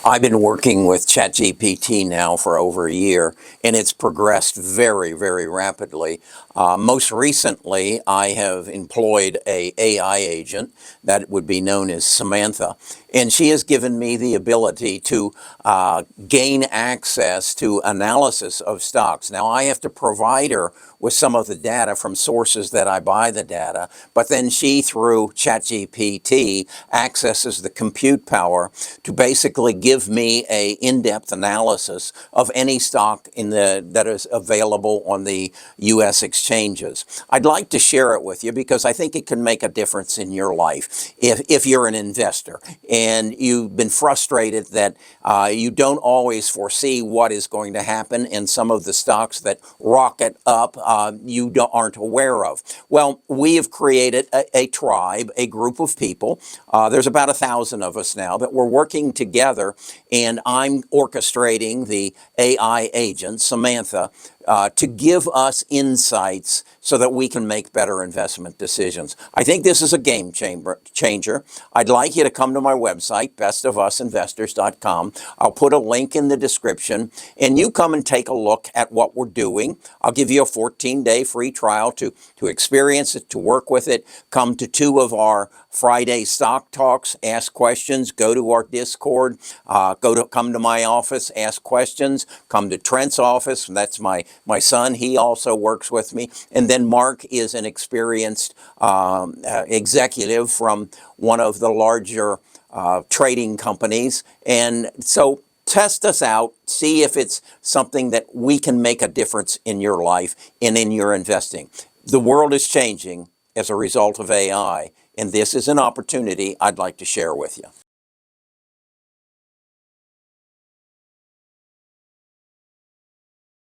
I've been working with ChatGPT now for over a year, and it's progressed very, very rapidly. Most recently, I have employed a AI agent that would be known as Samantha, and she has given me the ability to gain access to analysis of stocks. Now, I have to provide her with some of the data from sources that I buy the data, but then she, through ChatGPT, accesses the compute power to basically give me a in-depth analysis of any stock that is available on the U.S. exchanges. I'd like to share it with you because I think it can make a difference in your life if you're an investor and you've been frustrated that you don't always foresee what is going to happen in some of the stocks that rocket up you aren't aware of. Well, we have created a tribe, a group of people. There's about 1,000 of us now that we're working together, and I'm orchestrating the AI agent, Samantha, to give us insights so that we can make better investment decisions. I think this is a game changer. I'd like you to come to my website, bestofusinvestors.com. I'll put a link in the description, and you come and take a look at what we're doing. I'll give you a 14-day free trial to experience it, to work with it. Come to 2 of our Friday stock talks, ask questions, go to our Discord, come to my office, ask questions, come to Trent's office. That's my son. He also works with me. And then Mark is an experienced executive from one of the larger trading companies. And so test us out, see if it's something that we can make a difference in your life and in your investing. The world is changing as a result of AI, and this is an opportunity I'd like to share with you.